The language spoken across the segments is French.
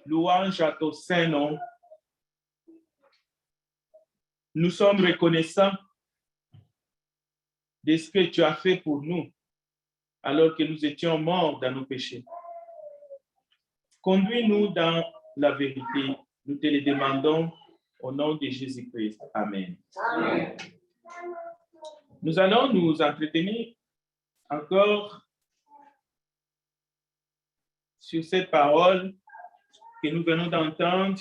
Louange à ton saint nom. Nous sommes reconnaissants de ce que tu as fait pour nous alors que nous étions morts dans nos péchés. Conduis-nous dans la vérité. Nous te le demandons au nom de Jésus-Christ. Amen. Amen. Nous allons nous entretenir encore sur cette parole que nous venons d'entendre,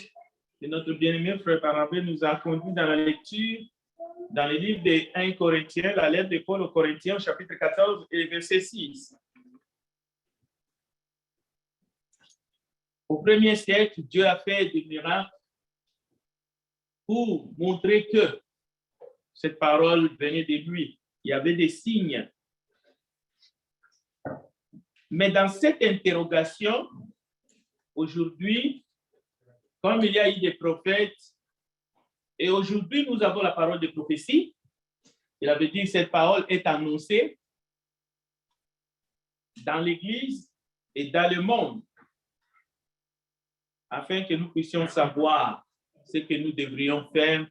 que notre bien-aimé frère Barnabé nous a conduit dans la lecture dans le livre de 1 Corinthiens, la lettre de Paul aux Corinthiens, chapitre 14 et verset 6. Au premier siècle, Dieu a fait des miracles pour montrer que cette parole venait de lui. Il y avait des signes. Mais dans cette interrogation, aujourd'hui, comme il y a eu des prophètes, et aujourd'hui nous avons la parole de prophétie, il avait dit que cette parole est annoncée dans l'Église et dans le monde, afin que nous puissions savoir ce que nous devrions faire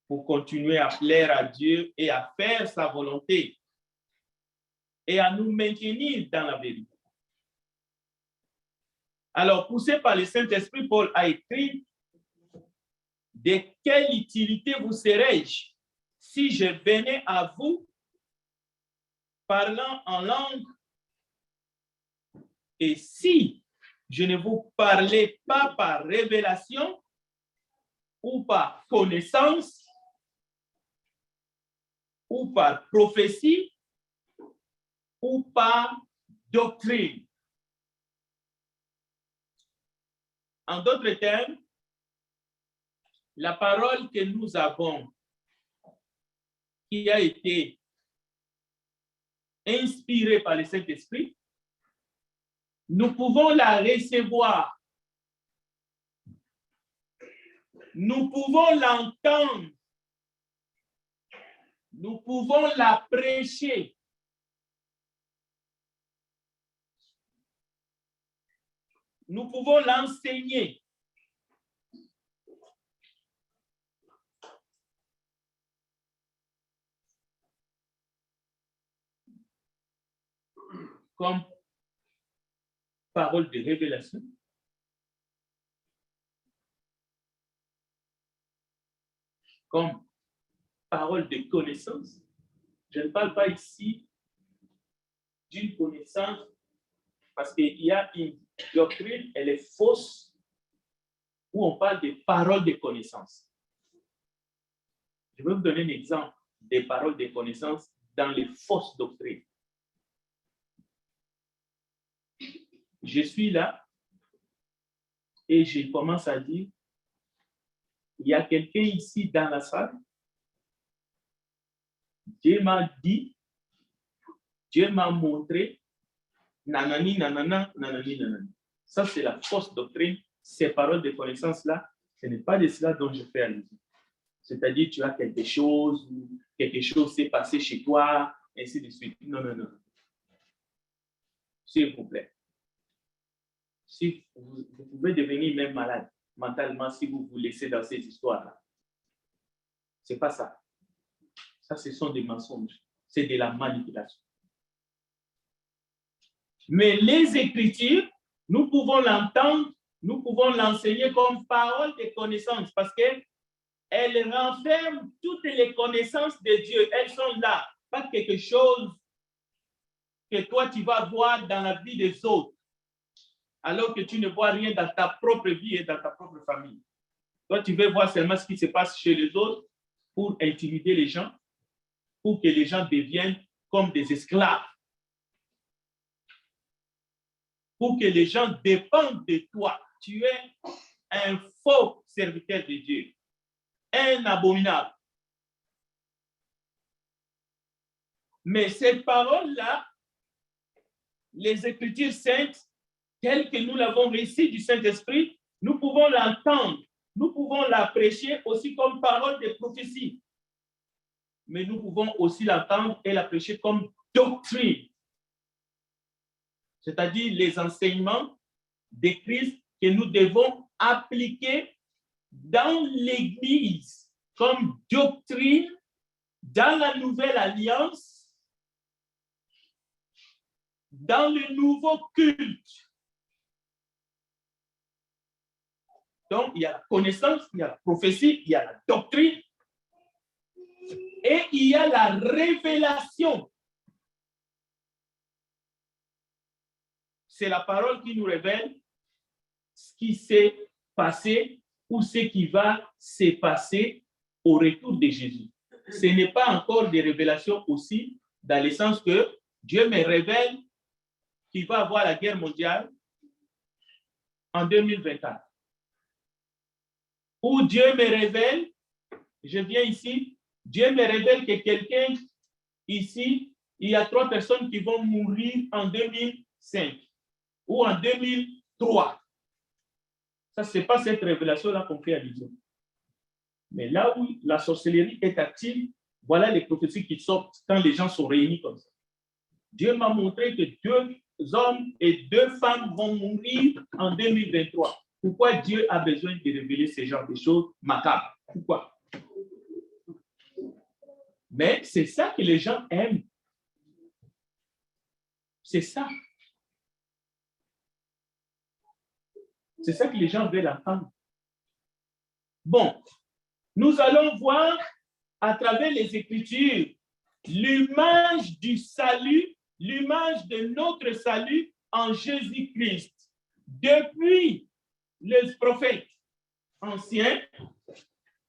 pour continuer à plaire à Dieu et à faire sa volonté et à nous maintenir dans la vérité. Alors, poussé par le Saint-Esprit, Paul a écrit: de quelle utilité vous serais-je si je venais à vous parlant en langue et si je ne vous parlais pas par révélation ou par connaissance ou par prophétie ou par doctrine. En d'autres termes, la parole que nous avons, qui a été inspirée par le Saint-Esprit, nous pouvons la recevoir. Nous pouvons l'entendre. Nous pouvons la prêcher. Nous pouvons l'enseigner. Comme parole de révélation, comme parole de connaissance. Je ne parle pas ici d'une connaissance parce qu'il y a une doctrine, elle est fausse, où on parle de paroles de connaissance. Je vais vous donner un exemple des paroles de connaissance dans les fausses doctrines. Je suis là et je commence à dire, il y a quelqu'un ici dans la salle, Dieu m'a dit, Dieu m'a montré, nanani, nanana, nanani, nanani. Ça, c'est la fausse doctrine. Ces paroles de connaissance-là, ce n'est pas de cela dont je fais allusion. C'est-à-dire, tu as quelque chose s'est passé chez toi, ainsi de suite. Non, non, non. S'il vous plaît. Si vous pouvez devenir même malade mentalement si vous vous laissez dans ces histoires-là. Ce n'est pas ça. Ça, ce sont des mensonges. C'est de la manipulation. Mais les Écritures, nous pouvons l'entendre, nous pouvons l'enseigner comme parole de connaissance parce qu'elles renferment toutes les connaissances de Dieu. Elles sont là. Pas quelque chose que toi, tu vas voir dans la vie des autres, alors que tu ne vois rien dans ta propre vie et dans ta propre famille. Toi, tu veux voir seulement ce qui se passe chez les autres pour intimider les gens, pour que les gens deviennent comme des esclaves, pour que les gens dépendent de toi. Tu es un faux serviteur de Dieu, un abominable. Mais cette parole-là, les Écritures saintes, telles que nous l'avons reçue du Saint-Esprit, nous pouvons l'entendre, nous pouvons la prêcher aussi comme parole de prophétie. Mais nous pouvons aussi l'entendre et la prêcher comme doctrine. C'est-à-dire les enseignements de Christ que nous devons appliquer dans l'Église comme doctrine dans la nouvelle alliance, dans le nouveau culte. Donc, il y a la connaissance, il y a la prophétie, il y a la doctrine et il y a la révélation. C'est la parole qui nous révèle ce qui s'est passé ou ce qui va se passer au retour de Jésus. Ce n'est pas encore des révélations aussi, dans le sens que Dieu me révèle qu'il va avoir la guerre mondiale en 2024. Ou Dieu me révèle, je viens ici, Dieu me révèle que quelqu'un ici, il y a 3 personnes qui vont mourir en 2005 ou en 2003. Ça, ce n'est pas cette révélation-là qu'on fait allusion. Mais là où la sorcellerie est active, voilà les prophéties qui sortent quand les gens sont réunis comme ça. Dieu m'a montré que 2 hommes et 2 femmes vont mourir en 2023. Pourquoi Dieu a besoin de révéler ce genre de choses macabres? Pourquoi? Mais c'est ça que les gens aiment. C'est ça. C'est ça que les gens veulent entendre. Bon, nous allons voir à travers les Écritures l'image du salut, l'image de notre salut en Jésus-Christ. Depuis les prophètes anciens,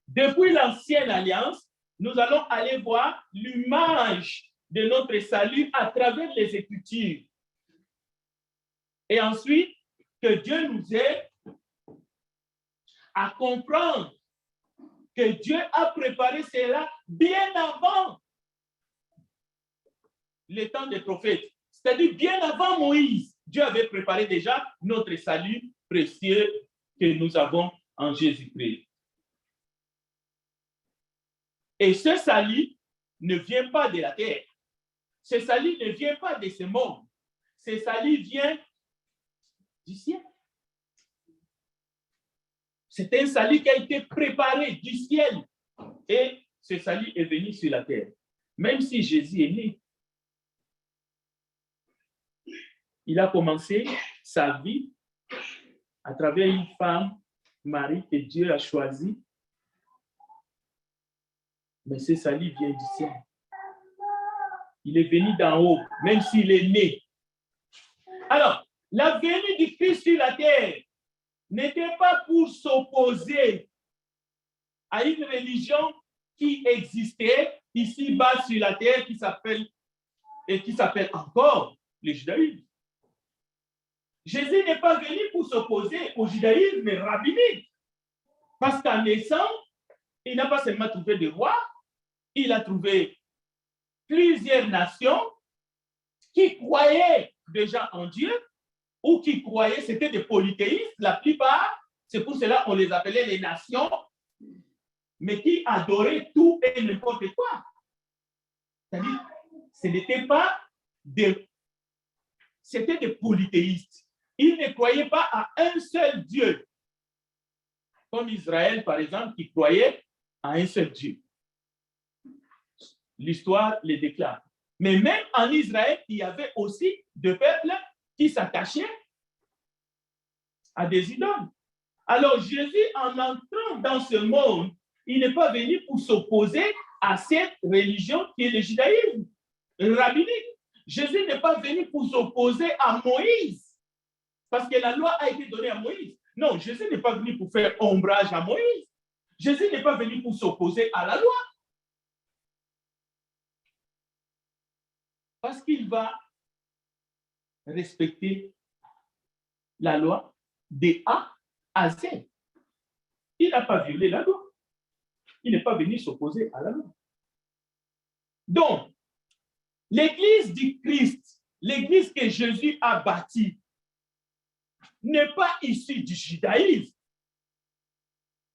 depuis l'ancienne alliance, nous allons aller voir l'image de notre salut à travers les Écritures. Et ensuite, que Dieu nous aide à comprendre que Dieu a préparé cela bien avant le temps des prophètes. C'est-à-dire bien avant Moïse. Dieu avait préparé déjà notre salut précieux que nous avons en Jésus-Christ. Et ce salut ne vient pas de la terre. Ce salut ne vient pas de ce monde. Ce salut vient du ciel. C'est un salut qui a été préparé du ciel. Et ce salut est venu sur la terre. Même si Jésus est né, il a commencé sa vie à travers une femme, Marie, que Dieu a choisie. Mais ce salut vient du ciel. Il est venu d'en haut, même s'il est né. Alors, la venue du Christ sur la terre n'était pas pour s'opposer à une religion qui existait ici-bas sur la terre qui s'appelle encore le judaïsme. Jésus n'est pas venu pour s'opposer au judaïsme rabbinique. Parce qu'en naissant, il n'a pas seulement trouvé des rois, il a trouvé plusieurs nations qui croyaient déjà en Dieu ou qui croyaient, c'était des polythéistes, la plupart, c'est pour cela qu'on les appelait les nations, mais qui adoraient tout et n'importe quoi. C'est-à-dire, ce n'était pas des... C'était des polythéistes. Ils ne croyaient pas à un seul Dieu. Comme Israël, par exemple, qui croyait à un seul Dieu. L'histoire les déclare. Mais même en Israël, il y avait aussi des peuples qui s'attachaient à des idoles. Alors Jésus, en entrant dans ce monde, il n'est pas venu pour s'opposer à cette religion qui est le judaïsme rabbinique. Jésus n'est pas venu pour s'opposer à Moïse, parce que la loi a été donnée à Moïse. Non, Jésus n'est pas venu pour faire ombrage à Moïse. Jésus n'est pas venu pour s'opposer à la loi. Parce qu'il va respecter la loi de A à Z. Il n'a pas violé la loi. Il n'est pas venu s'opposer à la loi. Donc, l'Église du Christ, l'Église que Jésus a bâtie, n'est pas issue du judaïsme,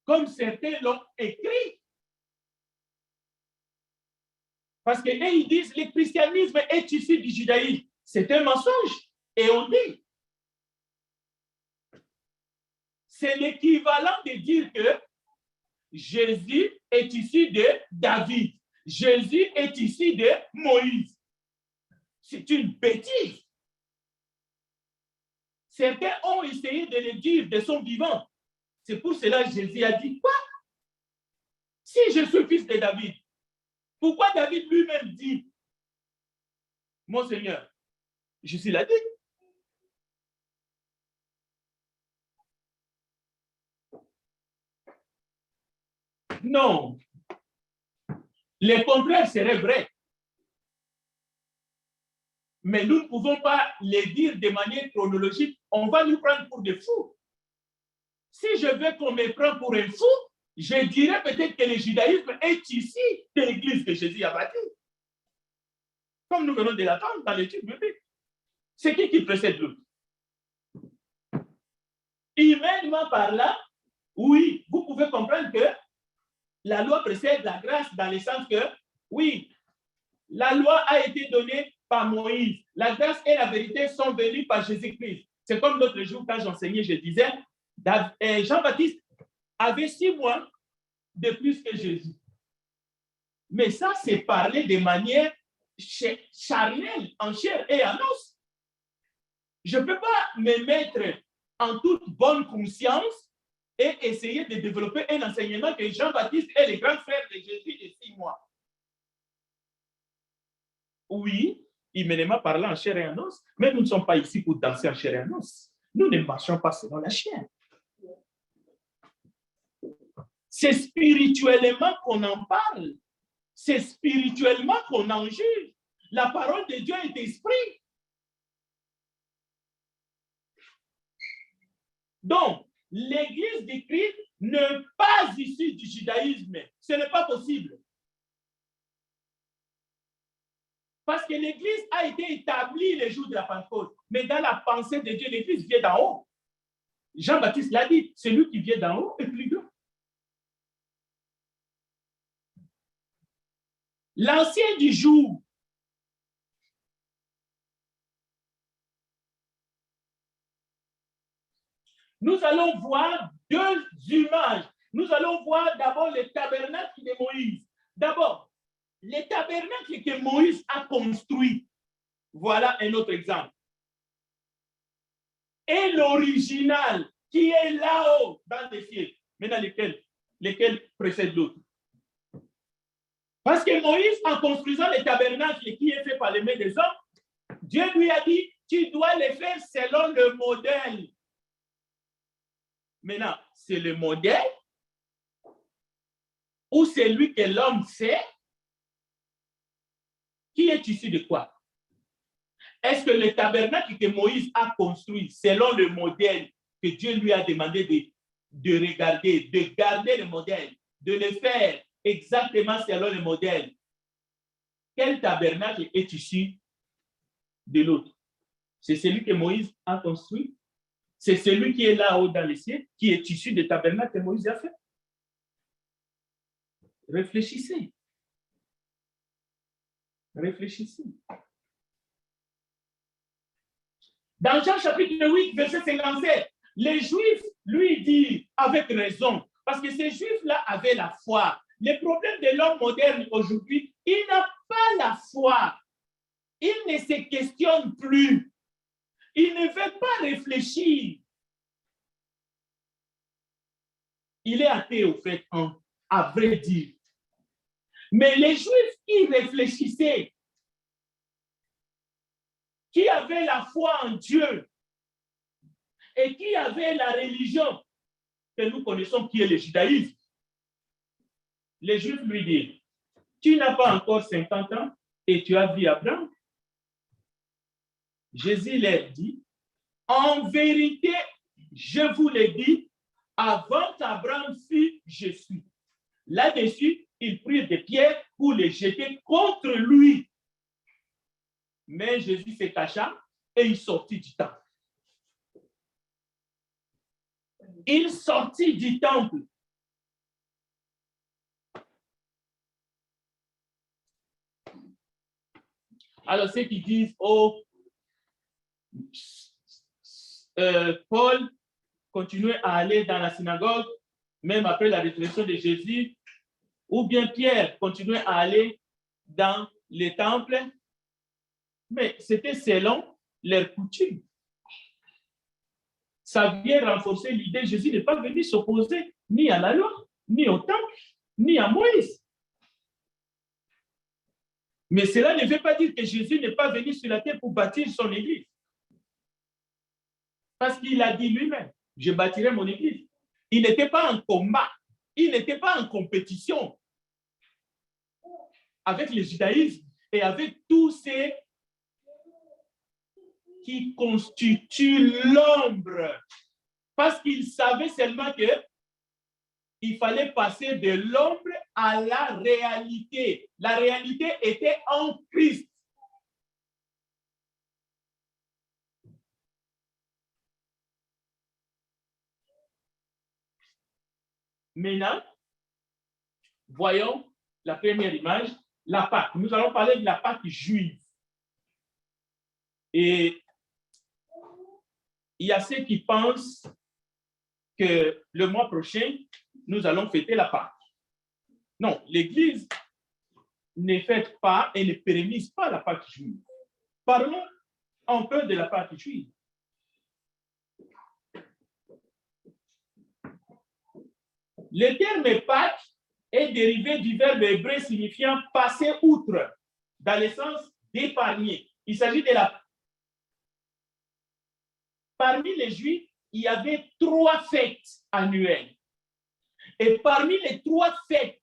comme certains l'ont écrit. Parce qu'ils disent que le christianisme est issu du judaïsme. C'est un mensonge. Et on dit, c'est l'équivalent de dire que Jésus est issu de David. Jésus est issu de Moïse. C'est une bêtise. Certains ont essayé de le dire de son vivant. C'est pour cela que Jésus a dit, quoi? Si je suis fils de David, pourquoi David lui-même dit, mon Seigneur, Jésus l'a dit. Non. Le contraire serait vrai. Mais nous ne pouvons pas le dire de manière chronologique. On va nous prendre pour des fous. Si je veux qu'on me prenne pour un fou, je dirais peut-être que le judaïsme est ici de l'église que Jésus a bâtie. Comme nous venons de l'attendre dans l'étude biblique. C'est qui précède l'autre? Humainement parlant, oui, vous pouvez comprendre que la loi précède la grâce dans le sens que, oui, la loi a été donnée par Moïse. La grâce et la vérité sont venues par Jésus-Christ. C'est comme l'autre jour quand j'enseignais, je disais, Jean-Baptiste avait 6 mois de plus que Jésus. Mais ça, c'est parler de manière charnelle, en chair et en os. Je ne peux pas me mettre en toute bonne conscience et essayer de développer un enseignement que Jean-Baptiste est le grand frère de Jésus de 6 mois. Oui, humainement parlant en chair et en os, mais nous ne sommes pas ici pour danser en chair et en os. Nous ne marchons pas selon la chair. C'est spirituellement qu'on en parle. C'est spirituellement qu'on en juge. La parole de Dieu est esprit. Donc, l'Église du Christ n'est pas issue du judaïsme. Ce n'est pas possible. Parce que l'Église a été établie le jour de la Pentecôte. Mais dans la pensée de Dieu, l'Église vient d'en haut. Jean-Baptiste l'a dit, celui qui vient d'en haut est plus grand. L'ancien du jour, nous allons voir 2 images. Nous allons voir d'abord le tabernacle de Moïse. D'abord, le tabernacle que Moïse a construit. Voilà un autre exemple. Et l'original qui est là-haut dans les cieux. Maintenant, lesquels précèdent l'autre. Parce que Moïse, en construisant le tabernacle qui est fait par les mains des hommes, Dieu lui a dit, tu dois le faire selon le modèle. Maintenant, c'est le modèle ou c'est lui que l'homme sait qui est issu de quoi? Est-ce que le tabernacle que Moïse a construit selon le modèle que Dieu lui a demandé de regarder, de garder le modèle, de le faire exactement selon le modèle? Quel tabernacle est issu de l'autre? C'est celui que Moïse a construit? C'est celui qui est là-haut dans les cieux, qui est issu du tabernacle que Moïse a fait? Réfléchissez. Réfléchissez. Dans Jean chapitre 8, verset 57, les Juifs lui disent avec raison, parce que ces Juifs-là avaient la foi. Le problème de l'homme moderne aujourd'hui, il n'a pas la foi. Il ne se questionne plus. Il ne veut pas réfléchir. Il est athée au fait, à vrai dire. Mais les Juifs qui réfléchissaient, qui avaient la foi en Dieu et qui avaient la religion que nous connaissons, qui est le judaïsme, les Juifs lui disent, tu n'as pas encore 50 ans et tu as vu Abraham. Jésus leur dit, en vérité, je vous le dis, avant qu'Abraham fût, je suis. Là-dessus, ils prirent des pierres pour les jeter contre lui. Mais Jésus se cacha et il sortit du temple. Il sortit du temple. Alors, ceux qui disent, oh, Paul continuait à aller dans la synagogue, même après la résurrection de Jésus, ou bien Pierre continuait à aller dans les temples, mais c'était selon leurs coutumes. Ça vient renforcer l'idée que Jésus n'est pas venu s'opposer ni à la loi, ni au temple, ni à Moïse. Mais cela ne veut pas dire que Jésus n'est pas venu sur la terre pour bâtir son église. Parce qu'il a dit lui-même, je bâtirai mon église. Il n'était pas en combat, il n'était pas en compétition avec le judaïsme et avec tous ces qui constituent l'ombre. Parce qu'il savait seulement qu'il fallait passer de l'ombre à la réalité. La réalité était en Christ. Maintenant, voyons la première image, la Pâque. Nous allons parler de la Pâque juive. Et il y a ceux qui pensent que le mois prochain, nous allons fêter la Pâque. Non, l'Église ne fête pas et ne pérenise pas la Pâque juive. Parlons un peu de la Pâque juive. Le terme Pâque est dérivé du verbe hébreu signifiant passer outre, dans le sens d'épargner. Il s'agit de la... Parmi les Juifs, il y avait 3 fêtes annuelles. Et parmi les 3 fêtes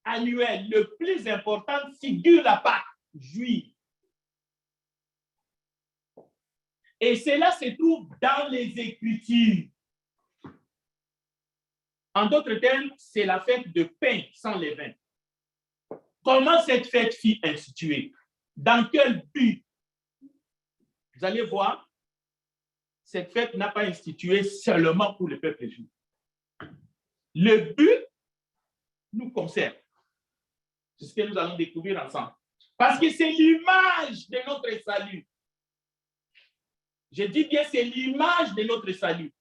annuelles, le plus important figure la Pâque juive. Et cela se trouve dans les Écritures. En d'autres termes, c'est la fête de pain sans levain. Comment cette fête fut instituée? Dans quel but? Vous allez voir, cette fête n'a pas institué seulement pour le peuple juif. Le but nous concerne. C'est ce que nous allons découvrir ensemble. Parce que c'est l'image de notre salut. Je dis bien, c'est l'image de notre salut.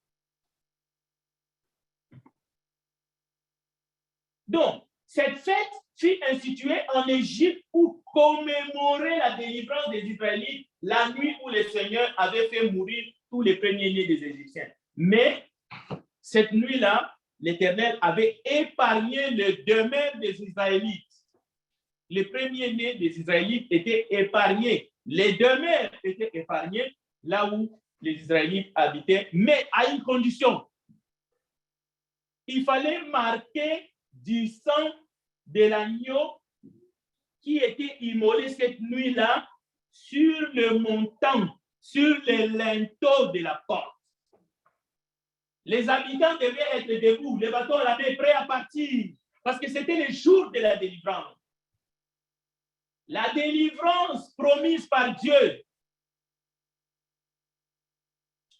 Donc, cette fête fut instituée en Égypte pour commémorer la délivrance des Israélites la nuit où le Seigneur avait fait mourir tous les premiers-nés des Égyptiens. Mais cette nuit-là, l'Éternel avait épargné le demeure des Israélites. Les premiers-nés des Israélites étaient épargnés. Les demeures étaient épargnées là où les Israélites habitaient, mais à une condition. Il fallait marquer du sang de l'agneau qui était immolé cette nuit-là sur le montant, sur les linteaux de la porte. Les habitants devaient être debout, les bateaux à la main prêts à partir, parce que c'était le jour de la délivrance. La délivrance promise par Dieu.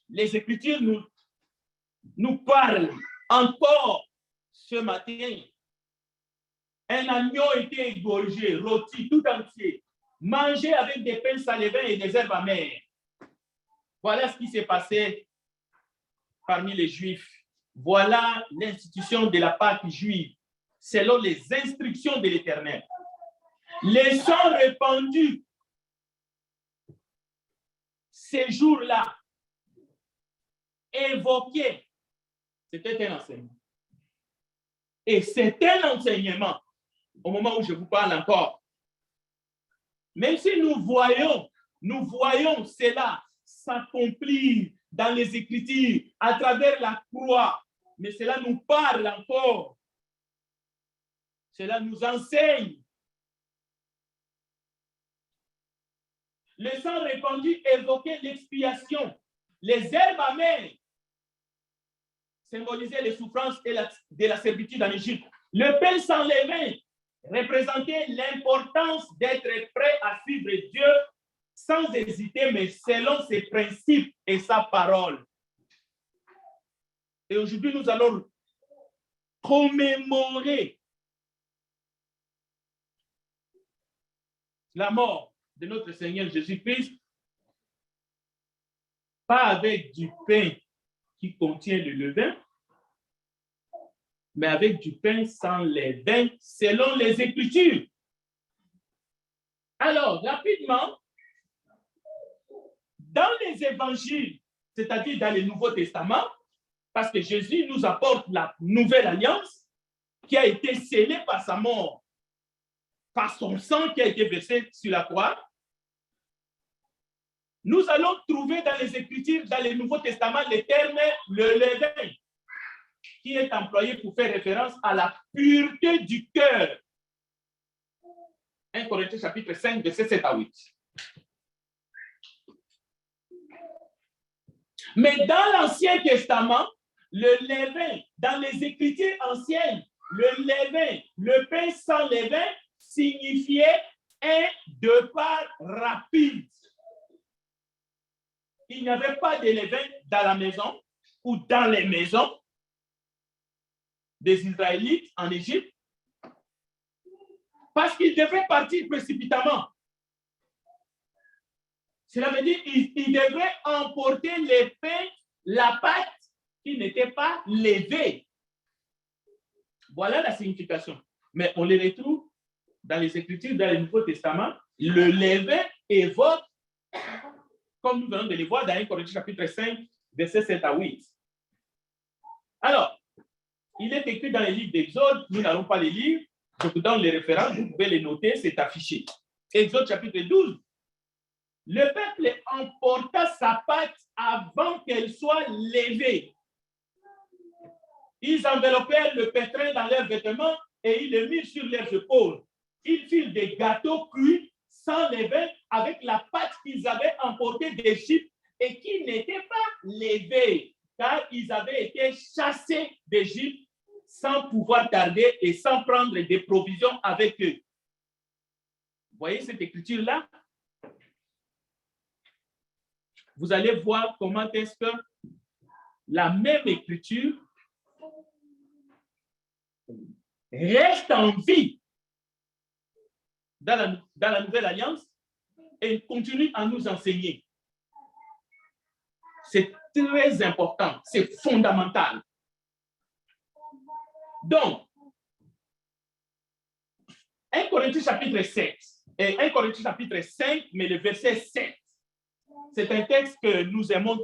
Les Écritures nous parlent encore ce matin. Un agneau était égorgé, rôti tout entier, mangé avec des pains sans levain et des herbes amères. Voilà ce qui s'est passé parmi les Juifs. Voilà l'institution de la Pâque juive, selon les instructions de l'Éternel. Les sang répandus ces jours-là évoquaient, c'était un enseignement. Et c'est un enseignement au moment où je vous parle encore. Même si nous voyons cela s'accomplir dans les Écritures à travers la croix, mais cela nous parle encore. Cela nous enseigne. Le sang répandu évoquait l'expiation. Les herbes amères symbolisaient les souffrances de la servitude en Égypte. Le pain sans levain représentait l'importance d'être prêt à suivre Dieu sans hésiter, mais selon ses principes et sa parole. Et aujourd'hui, nous allons commémorer la mort de notre Seigneur Jésus-Christ, pas avec du pain qui contient le levain, mais avec du pain sans levain, selon les Écritures. Alors, rapidement, dans les évangiles, c'est-à-dire dans le Nouveau Testament, parce que Jésus nous apporte la nouvelle alliance qui a été scellée par sa mort, par son sang qui a été versé sur la croix. Nous allons trouver dans les Écritures, dans le Nouveau Testament, le terme le levain, qui est employé pour faire référence à la pureté du cœur. 1 Corinthiens chapitre 5, versets 7 à 8. Mais dans l'Ancien Testament, le levain, dans les Écritures anciennes, le levain, le pain sans levain, signifiait un départ rapide. Il n'y avait pas de levain dans la maison ou dans les maisons des Israélites en Égypte parce qu'ils devaient partir précipitamment. Cela veut dire qu'ils devraient emporter les pains, la pâte qui n'était pas levée. Voilà la signification. Mais on les retrouve dans les Écritures, dans le Nouveau Testament. Le levain évoque, comme nous venons de le voir dans 1 Corinthiens chapitre 5, versets 7 à 8. Alors, il est écrit dans les livres d'Exode, nous n'allons pas les lire, je vous donne les références, vous pouvez les noter, c'est affiché. Exode chapitre 12. Le peuple emporta sa pâte avant qu'elle soit levée. Ils enveloppèrent le pétrin dans leurs vêtements et ils le mirent sur leurs épaules. Ils firent des gâteaux cuits sans levain avec la pâte qu'ils avaient emportée d'Égypte et qui n'était pas levée, car ils avaient été chassés d'Égypte sans pouvoir tarder et sans prendre des provisions avec eux. Vous voyez cette écriture-là? Vous allez voir comment est-ce que la même écriture reste en vie dans la Nouvelle Alliance et continue à nous enseigner. C'est très important, c'est fondamental. Donc, 1 Corinthiens chapitre 7 et 1 Corinthiens chapitre 5, mais le verset 7, c'est un texte que nous aimons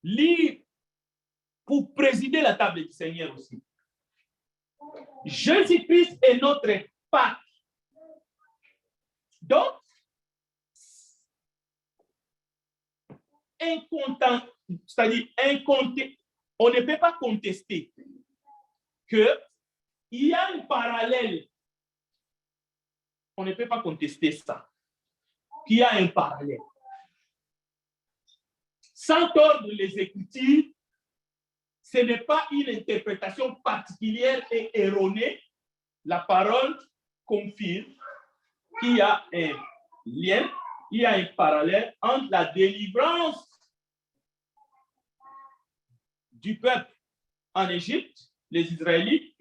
lire pour présider la table du Seigneur aussi. Jésus-Christ est notre Pâque. Donc, c'est-à-dire on ne peut pas contester qu'il y a un parallèle. On ne peut pas contester ça. Qu'il y a un parallèle. Sans tordre les Écritures, ce n'est pas une interprétation particulière et erronée. La parole confirme qu'il y a un lien, il y a un parallèle entre la délivrance du peuple en Égypte, les Israélites,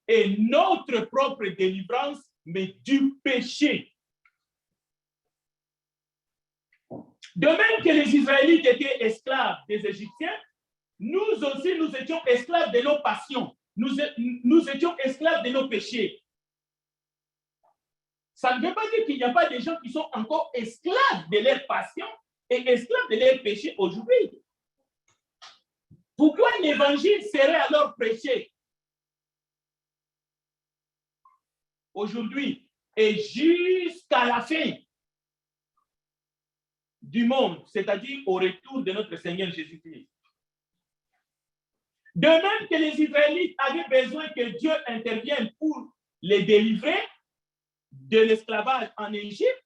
et notre propre délivrance, mais du péché. De même que les Israélites étaient esclaves des Égyptiens, nous aussi, nous étions esclaves de nos passions. Nous étions esclaves de nos péchés. Ça ne veut pas dire qu'il n'y a pas des gens qui sont encore esclaves de leurs passions et esclaves de leurs péchés aujourd'hui. Pourquoi l'évangile serait alors prêché aujourd'hui et jusqu'à la fin du monde, c'est-à-dire au retour de notre Seigneur Jésus-Christ? De même que les Israélites avaient besoin que Dieu intervienne pour les délivrer de l'esclavage en Égypte,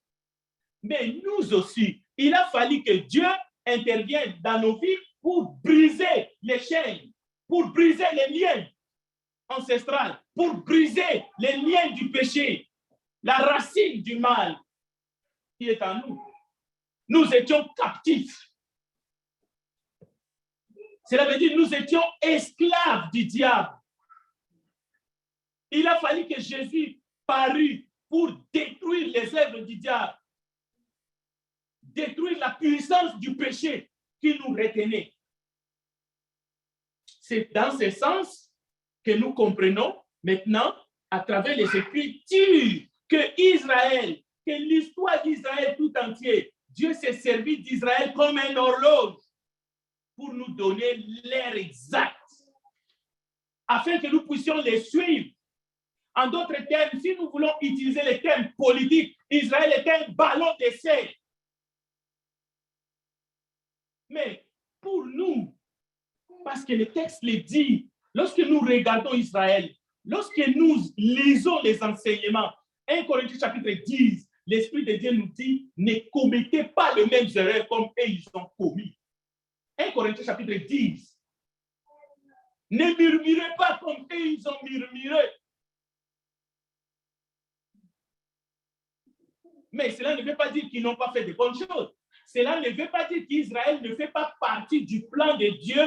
mais nous aussi, il a fallu que Dieu intervienne dans nos vies pour briser les chaînes, pour briser les liens ancestraux, pour briser les liens du péché, la racine du mal qui est en nous. Nous étions captifs. Cela veut dire que nous étions esclaves du diable. Il a fallu que Jésus parût pour détruire les œuvres du diable, détruire la puissance du péché qui nous retenait. C'est dans ce sens que nous comprenons maintenant, à travers les Écritures, que Israël, que l'histoire d'Israël tout entier, Dieu s'est servi d'Israël comme une horloge pour nous donner l'heure exacte, afin que nous puissions les suivre. En d'autres termes, si nous voulons utiliser les termes politiques, Israël est un ballon d'essai. Mais pour nous, parce que le texte le dit, lorsque nous regardons Israël, lorsque nous lisons les enseignements, 1 Corinthiens chapitre 10, l'Esprit de Dieu nous dit, ne commettez pas les mêmes erreurs comme eux ils ont commis. 1 Corinthiens chapitre 10. Ne murmurez pas comme eux ils ont murmuré. Mais cela ne veut pas dire qu'ils n'ont pas fait de bonnes choses. Cela ne veut pas dire qu'Israël ne fait pas partie du plan de Dieu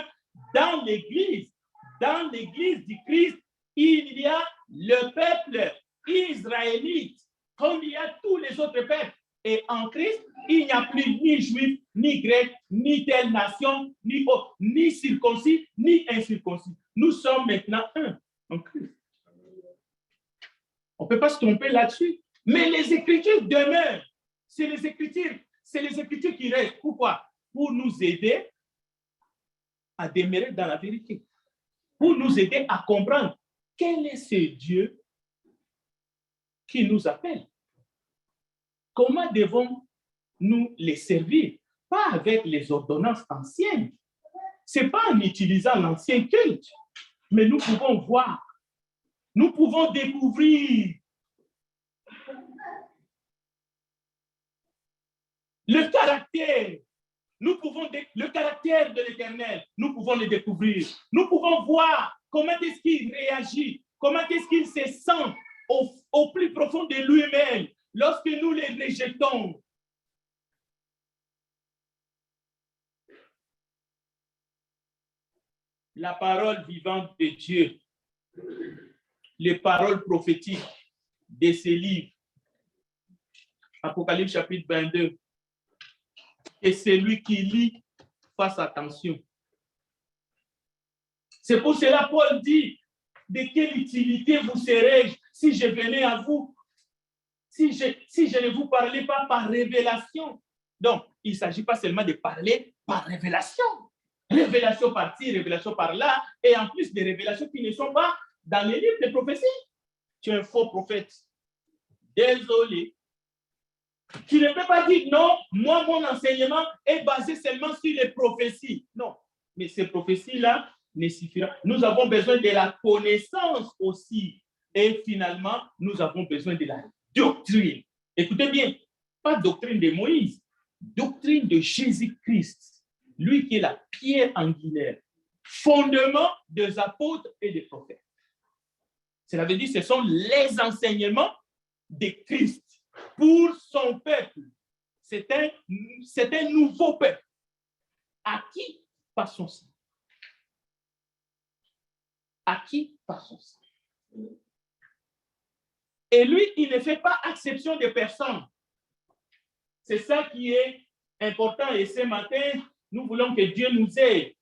dans l'Église. Dans l'Église du Christ, il y a le peuple israélite, comme il y a tous les autres peuples. Et en Christ, il n'y a plus ni juif, ni grec, ni telle nation, ni circoncis, ni incirconcis. Nous sommes maintenant un en Christ. On ne peut pas se tromper là-dessus. Mais les Écritures demeurent. C'est les Écritures qui restent. Pourquoi? Pour nous aider à demeurer dans la vérité. Pour nous aider à comprendre quel est ce Dieu qui nous appelle. Comment devons-nous les servir? Pas avec les ordonnances anciennes. Ce n'est pas en utilisant l'ancien culte. Mais nous pouvons voir. Nous pouvons découvrir le caractère. Le caractère de l'Éternel, nous pouvons le découvrir. Nous pouvons voir comment est-ce qu'il réagit, comment est-ce qu'il se sent au plus profond de lui-même lorsque nous les rejetons. La parole vivante de Dieu, les paroles prophétiques de ces livres, Apocalypse chapitre 22, et celui qui lit fasse attention. C'est pour cela Paul dit, de quelle utilité vous serais-je si je venais à vous, si je ne vous parlais pas par révélation. Donc, il ne s'agit pas seulement de parler par révélation. Révélation par-ci, révélation par-là, et en plus des révélations qui ne sont pas dans les livres de prophétie. Tu es un faux prophète. Désolé. Tu ne peux pas dire non, moi, mon enseignement est basé seulement sur les prophéties. Non, mais ces prophéties-là ne suffiront. Nous avons besoin de la connaissance aussi. Et finalement, nous avons besoin de la doctrine. Écoutez bien, pas doctrine de Moïse, doctrine de Jésus-Christ, lui qui est la pierre angulaire, fondement des apôtres et des prophètes. Cela veut dire que ce sont les enseignements de Christ pour son peuple. C'est un nouveau peuple acquis par son sang. Acquis par son sang. Et lui, il ne fait pas exception de personne. C'est ça qui est important. Et ce matin, nous voulons que Dieu nous aide.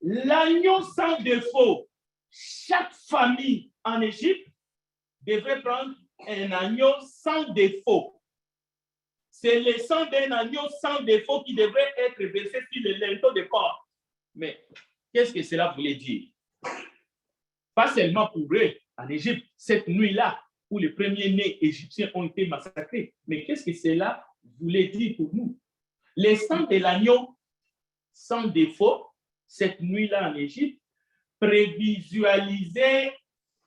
L'agneau sans défaut. Chaque famille en Égypte devrait prendre un agneau sans défaut. C'est le sang d'un agneau sans défaut qui devrait être versé sur le linteau de porte. Mais qu'est-ce que cela voulait dire? Pas seulement pour eux en Égypte, cette nuit-là, où les premiers-nés égyptiens ont été massacrés. Mais qu'est-ce que cela voulait dire pour nous? Le sang de l'agneau sans défaut, cette nuit-là en Égypte, prévisualisait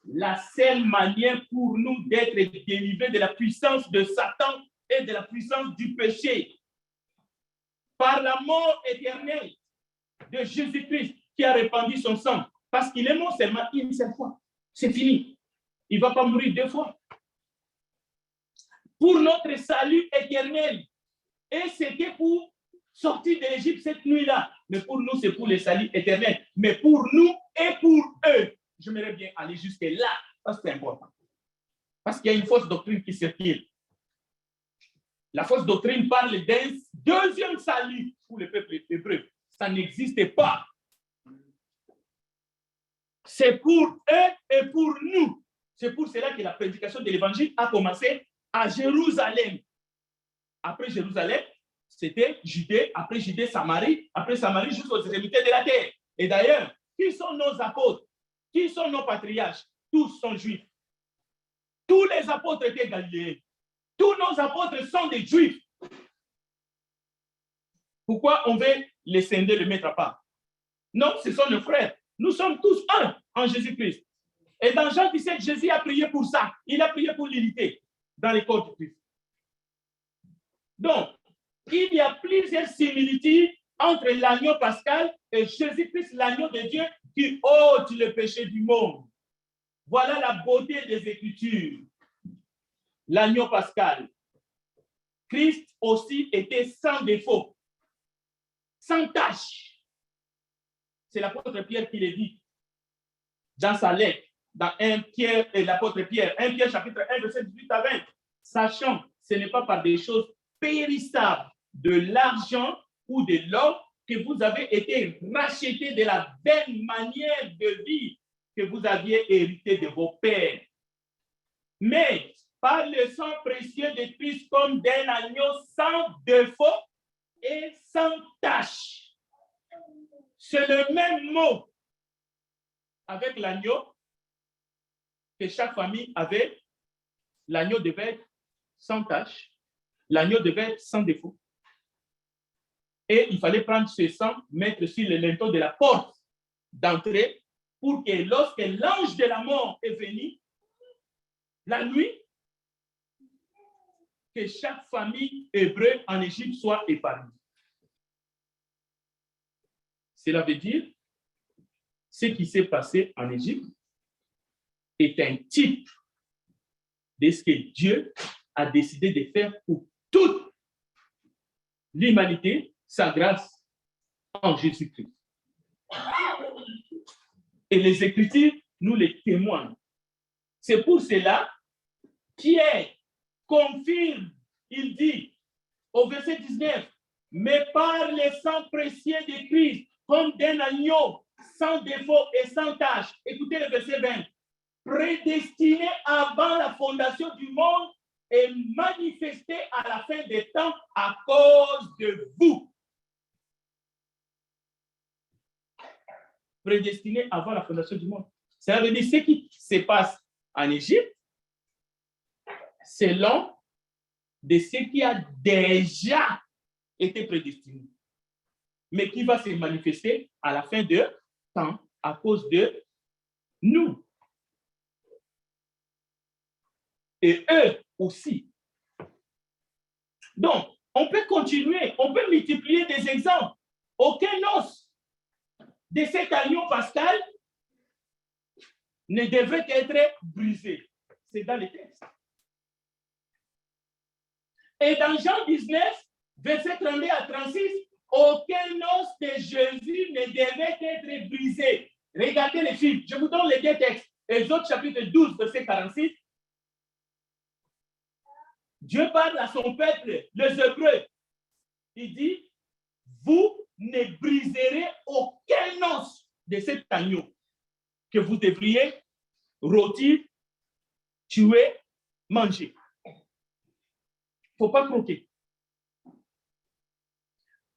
la seule manière pour nous d'être délivrés de la puissance de Satan et de la puissance du péché. Par la mort éternelle de Jésus-Christ qui a répandu son sang. Parce qu'il est mort seulement une seule fois. C'est fini. Il ne va pas mourir deux fois. Pour notre salut éternel. Et c'était pour sortir de l'Égypte cette nuit-là. Mais pour nous, c'est pour le salut éternel. Mais pour nous et pour eux. J'aimerais bien aller jusque là. Parce que c'est important. Parce qu'il y a une fausse doctrine qui circule. La fausse doctrine parle d'un deuxième salut pour le peuple hébreu. Ça n'existe pas. C'est pour eux et pour nous. C'est pour cela que la prédication de l'évangile a commencé à Jérusalem. Après Jérusalem, c'était Judée, après Judée, Samarie, après Samarie jusqu'aux extrémités de la terre. Et d'ailleurs, qui sont nos apôtres? Qui sont nos patriarches? Tous sont juifs. Tous les apôtres étaient galiléens. Tous nos apôtres sont des juifs. Pourquoi on veut les scinder, les mettre à part? Non, ce sont nos frères. Nous sommes tous un en Jésus-Christ. Et dans Jean 17, Jésus a prié pour ça. Il a prié pour l'unité dans les corps du Christ. Donc, il y a plusieurs similitudes entre l'agneau pascal et Jésus-Christ, l'agneau de Dieu, qui ôte le péché du monde. Voilà la beauté des Écritures. L'agneau pascal. Christ aussi était sans défaut, sans tache. C'est l'apôtre Pierre qui le dit dans sa lettre, dans 1 Pierre et l'apôtre Pierre, 1 Pierre chapitre 1, verset 18 à 20. Sachant, ce n'est pas par des choses périssables, de l'argent ou de l'or, que vous avez été rachetés de la belle manière de vie que vous aviez hérité de vos pères. Mais par le sang précieux de Christ comme d'un agneau sans défaut et sans tache. C'est le même mot avec l'agneau que chaque famille avait. L'agneau devait être sans tache, l'agneau devait être sans défaut. Et il fallait prendre ce sang, mettre sur le linteau de la porte d'entrée pour que lorsque l'ange de la mort est venu, la nuit, que chaque famille hébreu en Égypte soit épargnée. Cela veut dire ce qui s'est passé en Égypte est un type de ce que Dieu a décidé de faire pour toute l'humanité, sa grâce en Jésus-Christ. Et les Écritures nous les témoignent. C'est pour cela Pierre confirme, il dit au verset 19, mais par le sang précieux de Christ, comme d'un agneau, sans défaut et sans tache. Écoutez le verset 20. Prédestiné avant la fondation du monde et manifesté à la fin des temps à cause de vous. Prédestiné avant la fondation du monde. Ça veut dire ce qui se passe en Égypte, selon de ce qui a déjà été prédestiné, mais qui va se manifester à la fin de temps à cause de nous. Et eux aussi. Donc, on peut continuer, on peut multiplier des exemples. Aucun os de cet agneau pascal ne devrait être brisé. C'est dans les textes. Et dans Jean 19, verset 32 à 36, aucun os de Jésus ne devait être brisé. Regardez les films. Je vous donne les deux textes. Exode chapitre 12, verset 46. Dieu parle à son peuple, les Hébreux. Il dit, vous ne briserez aucun os de cet agneau que vous devriez rôtir, tuer, manger. Il ne faut pas croquer.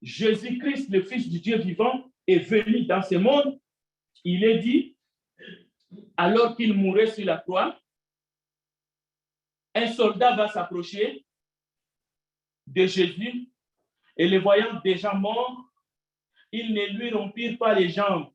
Jésus-Christ, le Fils du Dieu vivant, est venu dans ce monde. Il est dit, alors qu'il mourait sur la croix, un soldat va s'approcher de Jésus et le voyant déjà mort, il ne lui rompit pas les jambes.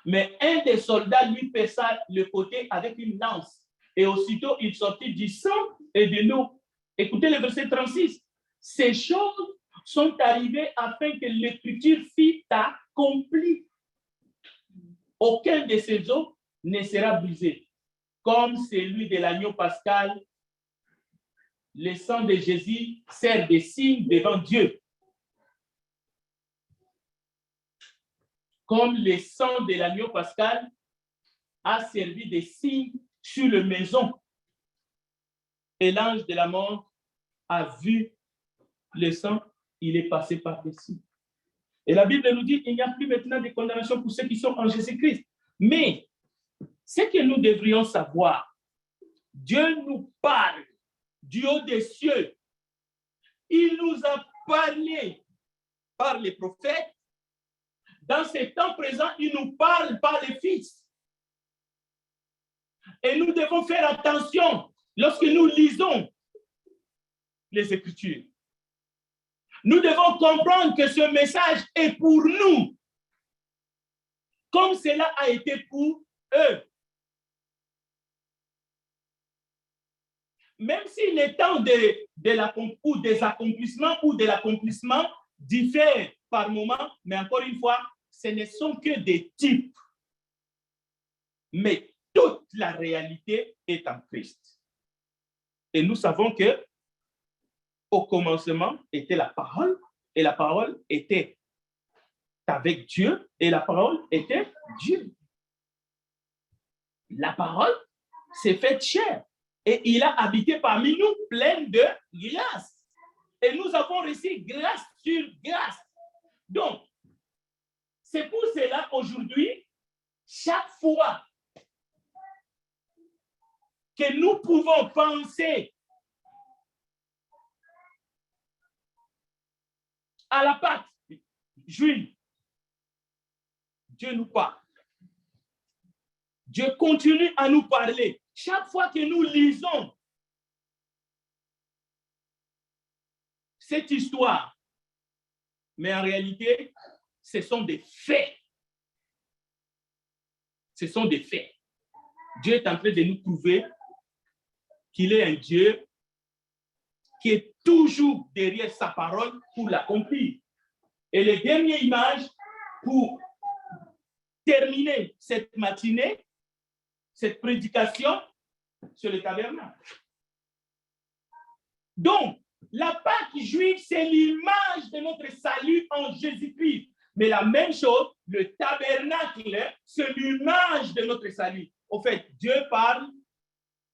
Mais un des soldats lui perça le côté avec une lance. Et aussitôt, il sortit du sang et de l'eau. Écoutez le verset 36. Ces choses sont arrivées afin que l'écriture fût accomplie. Aucun de ces os ne sera brisé. Comme celui de l'agneau pascal, le sang de Jésus sert de signe devant Dieu. Comme le sang de l'agneau pascal a servi de signe sur la maison. Et l'ange de la mort a vu le sang, il est passé par-dessus. Et la Bible nous dit qu'il n'y a plus maintenant de condamnation pour ceux qui sont en Jésus-Christ. Mais ce que nous devrions savoir, Dieu nous parle du haut des cieux. Il nous a parlé par les prophètes. Dans ces temps présents, il nous parle par les fils. Et nous devons faire attention lorsque nous lisons les Écritures. Nous devons comprendre que ce message est pour nous, comme cela a été pour eux. Même si les temps des accomplissements ou de l'accomplissement diffèrent par moment, mais encore une fois, ce ne sont que des types. Mais toute la réalité est en Christ. Et nous savons que au commencement était la parole, et la parole était avec Dieu, et la parole était Dieu. La parole s'est faite chair, et il a habité parmi nous plein de grâce. Et nous avons reçu grâce sur grâce. Donc, c'est pour cela aujourd'hui, chaque fois que nous pouvons penser à la Pâque juive, Dieu nous parle. Dieu continue à nous parler. Chaque fois que nous lisons cette histoire, mais en réalité, ce sont des faits. Ce sont des faits. Dieu est en train de nous prouver qu'il est un Dieu qui est toujours derrière sa parole pour l'accomplir. Et les dernières images pour terminer cette matinée, cette prédication sur le tabernacle. Donc, la Pâque juive, c'est l'image de notre salut en Jésus-Christ. Mais la même chose, le tabernacle, c'est l'image de notre salut. Au fait, Dieu parle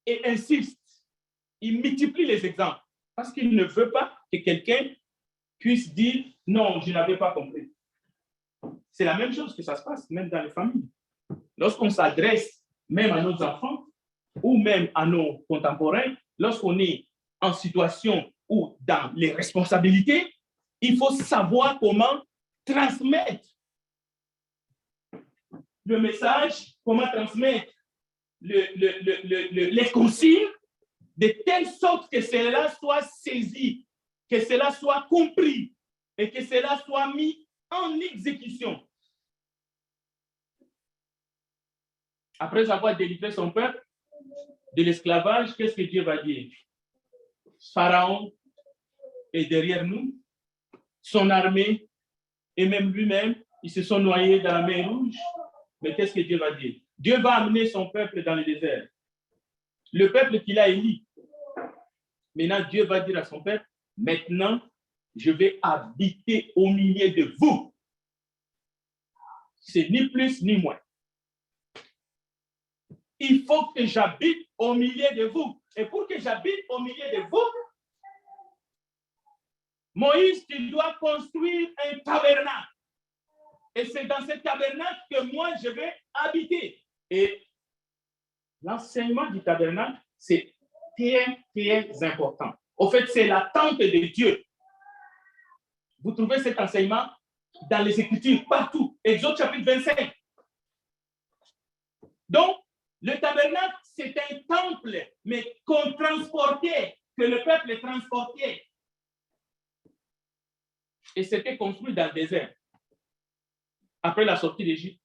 et insiste. Il multiplie les exemples parce qu'il ne veut pas que quelqu'un puisse dire « Non, je n'avais pas compris ». C'est la même chose que ça se passe même dans les familles. Lorsqu'on s'adresse même à nos enfants ou même à nos contemporains, lorsqu'on est en situation ou dans les responsabilités, il faut savoir comment transmettre le message, comment transmettre les consignes de telle sorte que cela soit saisi, que cela soit compris et que cela soit mis en exécution. Après avoir délivré son peuple de l'esclavage, qu'est-ce que Dieu va dire? Pharaon est derrière nous, son armée et même lui-même, ils se sont noyés dans la mer Rouge. Mais qu'est-ce que Dieu va dire? Dieu va amener son peuple dans le désert. Le peuple qu'il a élu. Maintenant, Dieu va dire à son peuple, maintenant, je vais habiter au milieu de vous. C'est ni plus ni moins. Il faut que j'habite au milieu de vous. Et pour que j'habite au milieu de vous, Moïse, tu dois construire un tabernacle. Et c'est dans ce tabernacle que moi, je vais habiter. Et l'enseignement du tabernacle, c'est très, très important. Au fait, c'est la tente de Dieu. Vous trouvez cet enseignement dans les Écritures, partout. Exode chapitre 25. Donc, le tabernacle, c'est un temple, mais qu'on transportait, que le peuple transportait. Et c'était construit dans le désert. Après la sortie d'Égypte,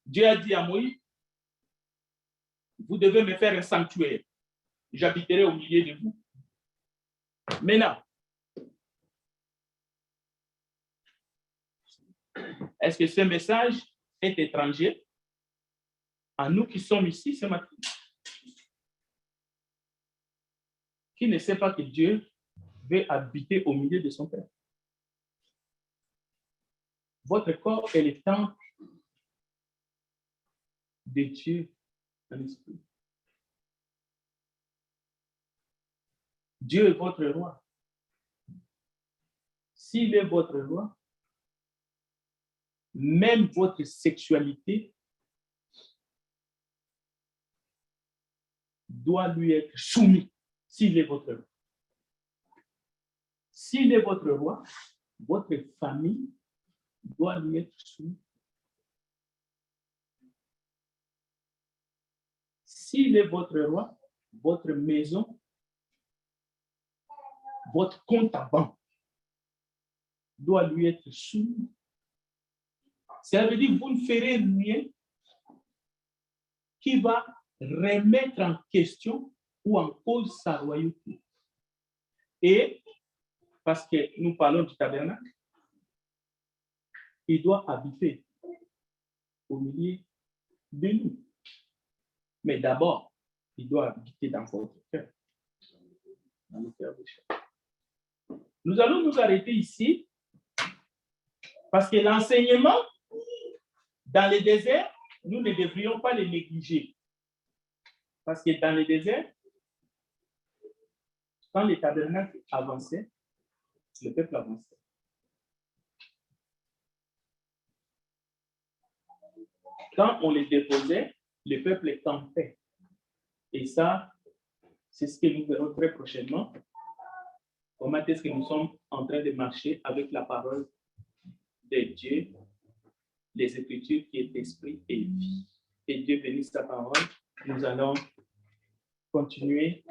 Dieu a dit à Moïse, vous devez me faire un sanctuaire. J'habiterai au milieu de vous. Maintenant, est-ce que ce message est étranger à nous qui sommes ici ce matin? Qui ne sait pas que Dieu veut habiter au milieu de son peuple? Votre corps est le temple de Dieu en esprit. Dieu est votre roi. S'il est votre roi, même votre sexualité doit lui être soumis s'il est votre roi. S'il est votre roi, votre famille doit lui être soumise. S'il est votre roi, votre maison, votre compte à banque doit lui être soumis. Ça veut dire que vous ne ferez rien qui va remettre en question ou en cause sa royauté. Et, parce que nous parlons du tabernacle, il doit habiter au milieu de nous. Mais d'abord, il doit habiter dans votre cœur. Dans le cœur de chacun. Nous allons nous arrêter ici parce que l'enseignement dans le désert, nous ne devrions pas le négliger. Parce que dans le désert, quand les tabernacles avançaient, le peuple avançait. Quand on les déposait, le peuple campait. Et ça, c'est ce que nous verrons très prochainement. Comment est-ce que nous sommes en train de marcher avec la parole de Dieu, les Écritures qui est esprit et vie. Et Dieu bénisse sa parole. Nous allons continuer,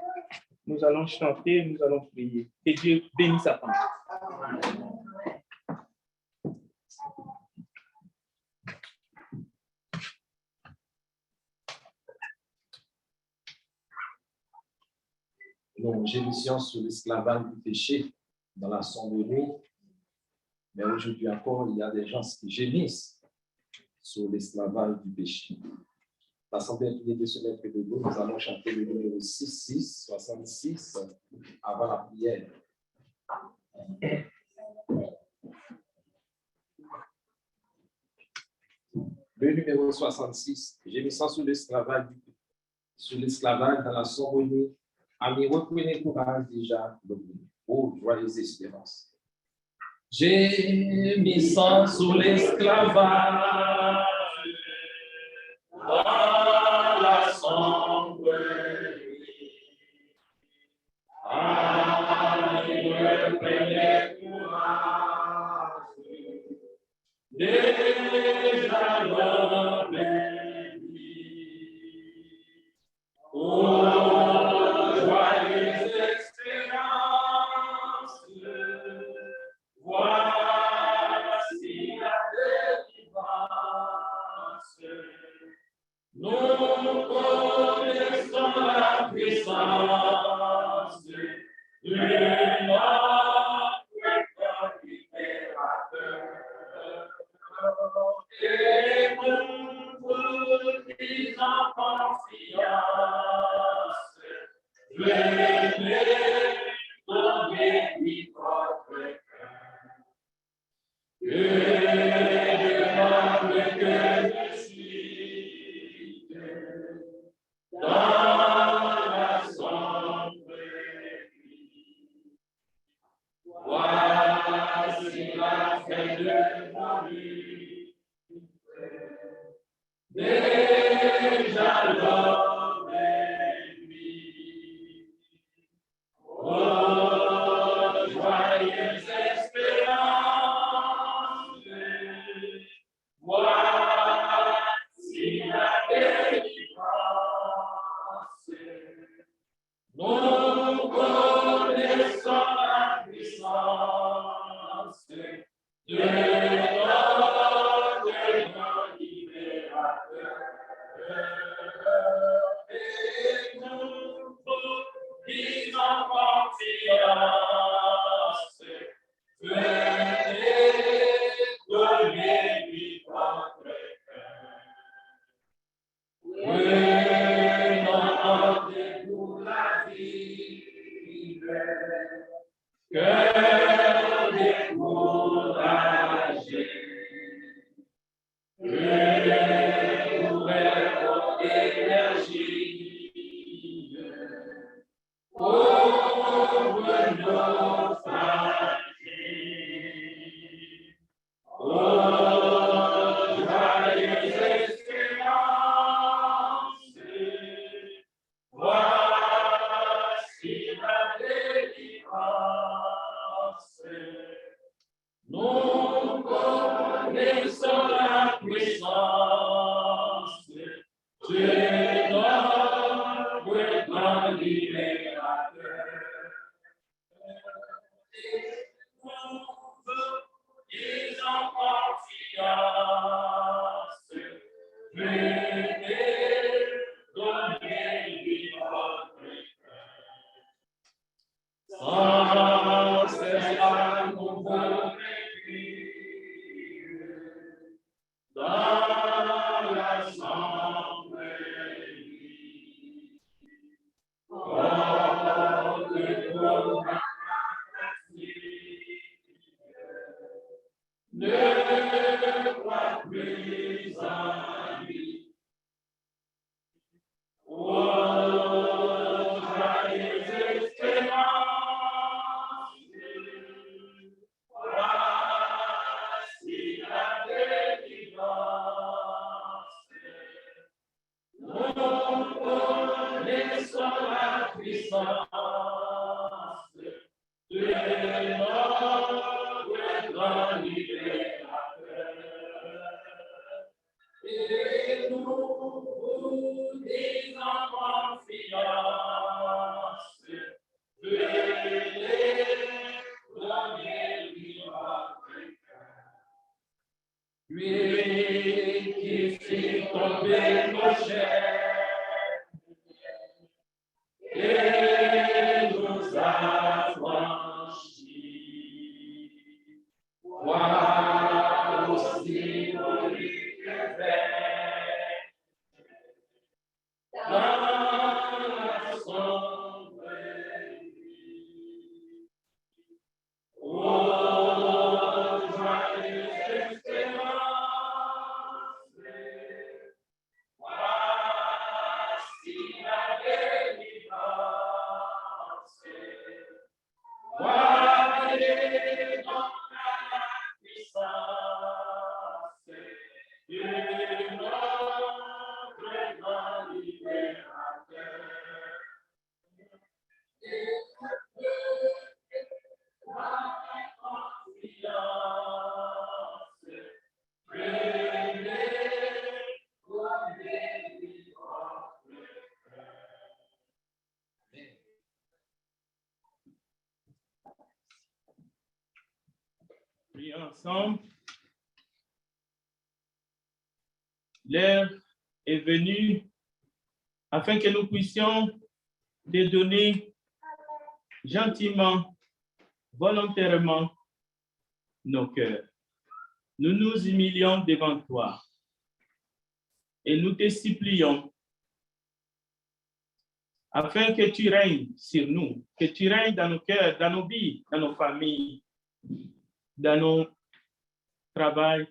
nous allons chanter, nous allons prier. Que Dieu bénisse sa parole. Nous gémissions sur l'esclavage du péché dans la sombre nuit. Mais aujourd'hui encore, il y a des gens qui gémissent sur l'esclavage du péché. L'Assemblée priée de se mettre debout, nous allons chanter le numéro 66 avant la prière. Le numéro 66, gémissant sur l'esclavage dans la sombre nuit. Amis, reprenez courage déjà, ô joyeuse espérance. Gémissant sous l'esclavage dans la sombre nuit. Amis, reprenez courage déjà dans les nuits. Voici la délivrance. Nous connaissons la puissance de notre libérateur. Et nous vous disons confiance. Venez donner votre cœur. Que demande que je suis dans la sombre nuit. Voici la fin de mon vie. Déjà l'homme est nuit. Oh, joyeuse espérance, voici la délivrance. Nous connaissons la puissance de notre libérateur. C'est notre grand libérateur. Ils ont confiance. Venez, donnez-lui votre cœur. Sans cesse à nouveau récrire dans l'assemblée. Oh, que pour ne crois plus en lui. Oh, joyeuse espérance, voici la délivrance. Nous connaissons la puissance de notre grand libérateur. Et nous vous disons confiance, venez, donnez-lui votre cœur. Lui qui fit tomber nos chairs et nous a franchis. Voilà aussi nos livres verts dans l'assemblée. Oh, joyeuse espérance, voici la délivrance. Voyez donc la puissance de notre grand libérateur. Et la confiance, venez, donnez-lui votre cœur. Prions ensemble. L'heure est venue afin que nous puissions te donner gentiment, volontairement nos cœurs. Nous nous humilions devant toi et nous te supplions afin que tu règnes sur nous, que tu règnes dans nos cœurs, dans nos vies, dans nos familles, dans nos travails.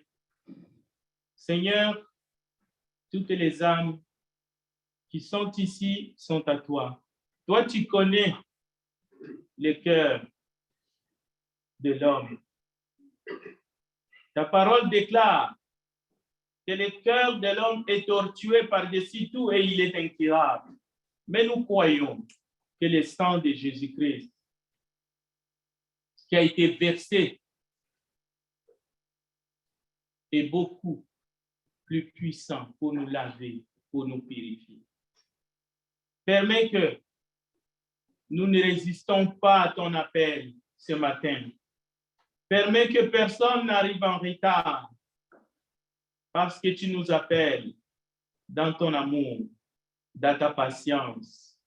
Seigneur, toutes les âmes qui sont ici sont à toi. Toi, tu connais le cœur de l'homme. Ta parole déclare que le cœur de l'homme est tortueux par-dessus tout et il est incurable. Mais nous croyons que le sang de Jésus-Christ qui a été versé est beaucoup plus puissant pour nous laver, pour nous purifier. Permets que nous ne résistons pas à ton appel ce matin. Permets que personne n'arrive en retard parce que tu nous appelles dans ton amour, dans ta patience.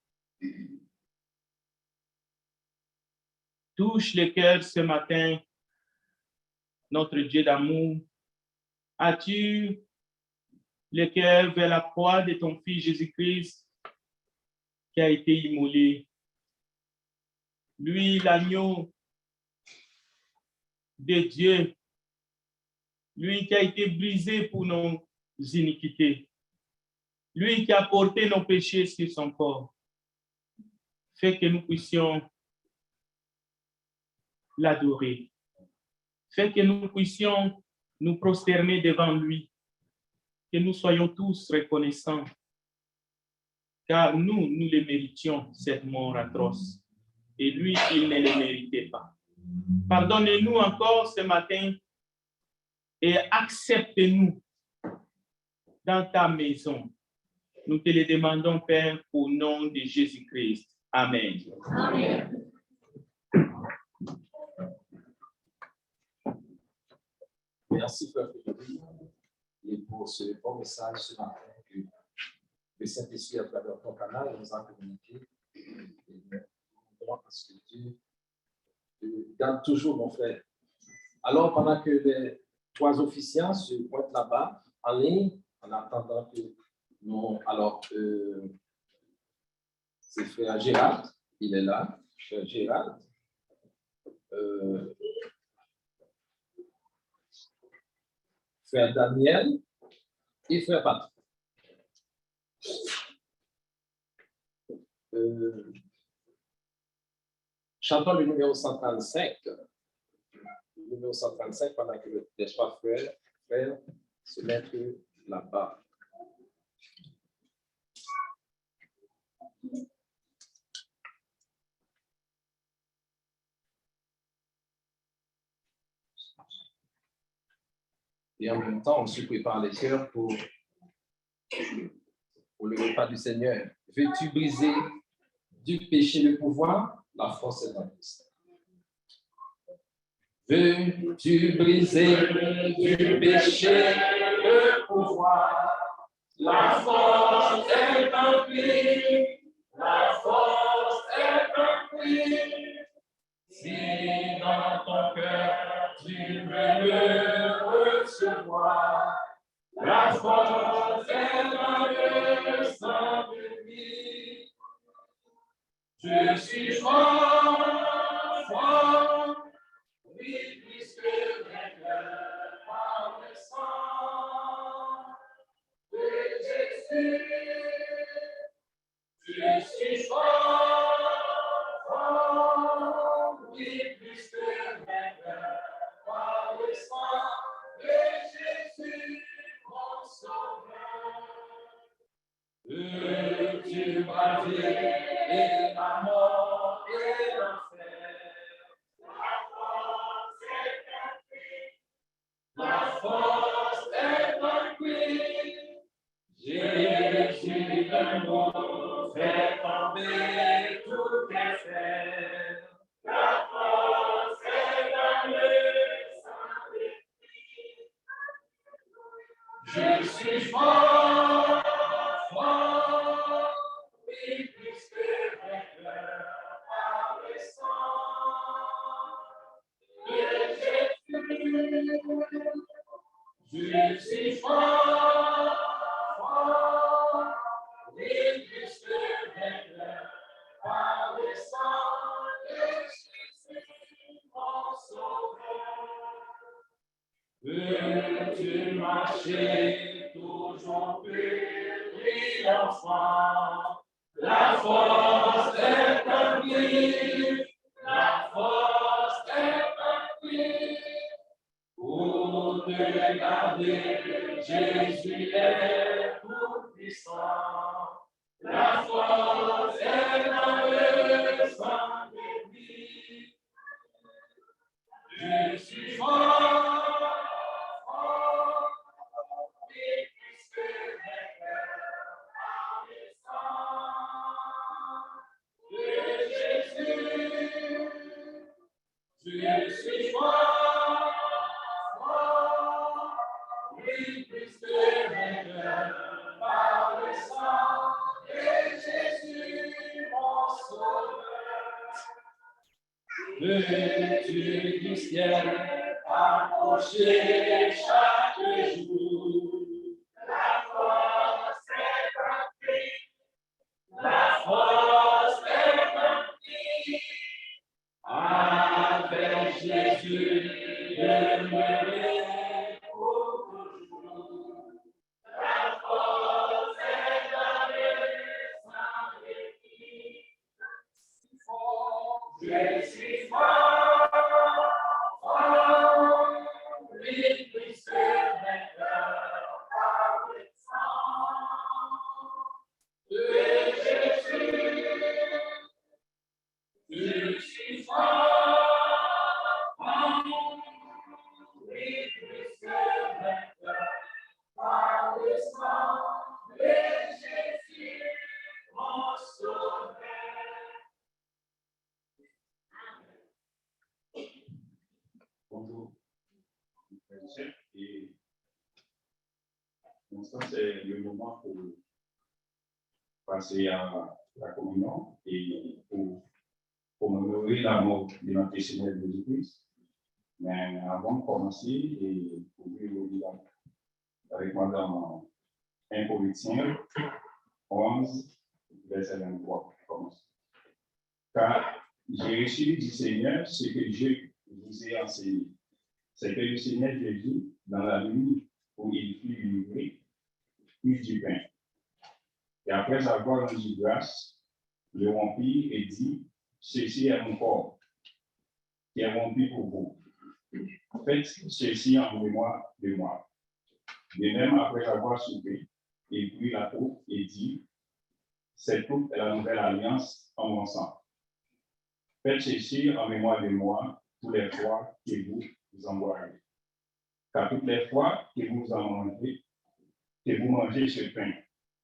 Touche le cœur ce matin, notre Dieu d'amour. Attire le cœur vers la croix de ton Fils Jésus-Christ qui a été immolé. Lui, l'agneau de Dieu, lui qui a été brisé pour nos iniquités, lui qui a porté nos péchés sur son corps. Fais que nous puissions l'adorer. Fais que nous puissions nous prosterner devant lui, que nous soyons tous reconnaissants, car nous le méritions, cette mort atroce, et lui, il ne le méritait pas. Pardonne-nous encore ce matin et accepte-nous dans ta maison. Nous te le demandons, Père, au nom de Jésus-Christ. Amen. Amen. Merci, Frère Frédéric, et pour ce bon message ce matin que le Saint-Esprit, à travers ton canal, nous a communiqué. Et nous demandons à ce que Dieu te garde toujours, mon frère. Alors, pendant que les trois officiants se pointent là-bas, en ligne, en attendant que nous. Alors, c'est Frère Gérald, il est là, Frère Gérald. Frère Daniel et Frère Patrick. Chantons le numéro 135. Le numéro 135 pendant que les trois frères se mettent là-bas. Et en même temps, on se prépare les cœurs pour le repas du Seigneur. Veux-tu briser du péché le pouvoir? La force est en Christ. Veux-tu briser du péché le pouvoir? La force est en Christ. La force est en Christ. Si dans ton cœur tu veux le recevoir, la force est dans le sang de Christ. Je suis fort, fort, oui, puisque vainqueur par le sang de Jésus. Je suis fort, fort, oui, puisque vainqueur par le sang de Jésus, mon sauveur. Veux-tu braver la mort et l'enfer? La force est en Christ. La force est en Christ. Jésus de nous fait tomber toutes les fers. La force est dans le sang de Christ. Je suis fort, fort, oui, puisque vainqueur par le sang de Jésus. Je suis fort, fort, oui, puisque vainqueur par le sang de Jésus, mon sauveur. Veux-tu marcher toujours plus enfant? La force est en Christ, la force est en Christ. Pour te garder, Jésus est tout-puissant. La force est dans le sang de Christ. Je suis fort. Je suis fort, fort, oui, puisque vainqueur par le sang de Jésus, mon sauveur. Veux-tu du ciel approcher chaque jour? La force est en Christ, la force est en Christ. Avec Jésus, demeurer pour toujours. La force est dans le sang de Christ. Je suis fort, fort, oui, puisque vainqueur par le sang de Jésus. Je suis fort, fort, oui, puisque vainqueur par le sang de Jésus. l'instant, c'est le moment pour passer à la communion et pour commémorer la mort de notre Seigneur Jésus-Christ. Mais avant de commencer, et vous pouvez le lire avec moi dans 1 Corinthiens 11, verset 23. Commence. Car j'ai reçu du Seigneur ce que je vous ai enseigné. C'est que le Seigneur Jésus, dans la nuit où il fut livré, prit du pain. Et après avoir rendu grâce, le rompit et dit, ceci est mon corps, qui est rompu pour vous. Faites ceci en mémoire de moi. De même, après avoir soupé, il prit la coupe et dit, cette coupe est la nouvelle alliance en mon sang. Faites ceci en mémoire de moi tous les fois que vous en boirez. Car toutes les fois que vous mangez ce pain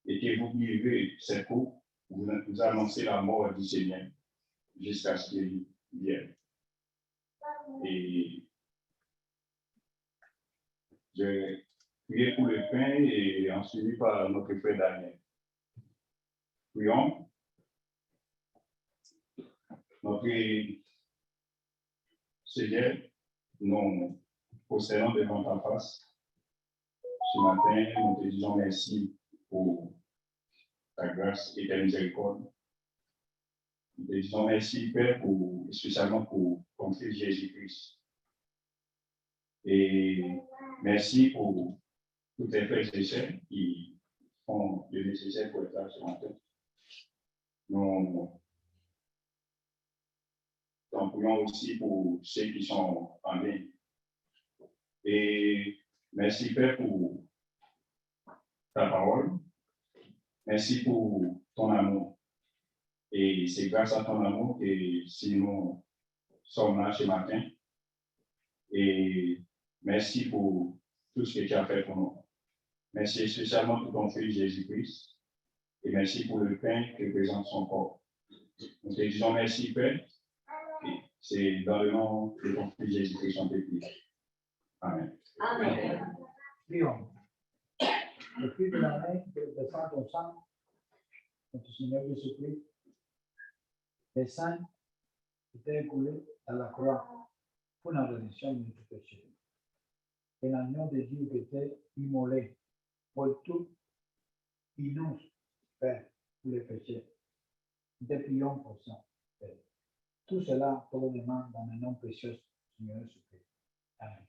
et que vous buvez cette coupe, vous annoncez la mort du Seigneur jusqu'à ce qu'il vienne. Et je vais prier pour le pain et ensuite par notre frère Daniel. Prions. Notre Seigneur, nous possédons devant ta face. Ce matin, nous te disons merci pour ta grâce et ta miséricorde. Nous te disons merci, Père, spécialement pour ton Fils Jésus-Christ. Et merci pour tous les frères et sœurs qui font le nécessaire pour être là ce matin. Nous t'en prions aussi pour ceux qui sont en ligne. Et merci, Père, pour ta parole. Merci pour ton amour. Et c'est grâce à ton amour que si nous sommes là ce matin. Et merci pour tout ce que tu as fait pour nous. Merci spécialement pour ton Fils Jésus-Christ. Et merci pour le pain que présente son corps. Nous te disons merci, Père. Et c'est dans le nom de ton Fils Jésus-Christ qu'on te prie. Amen. Amen. Prions. Le fruit de la main descend ton sang, notre Seigneur Jésus-Christ, les saints qui étaient écoulés à la croix pour la rédemption de notre péché. Et l'agneau de Dieu qui était immolé pour tout, qui nous fait pour les péchés. Nous te prions pour ça, Père. Tout cela, te le demande dans le nom précieux du Seigneur Jésus-Christ. Amen.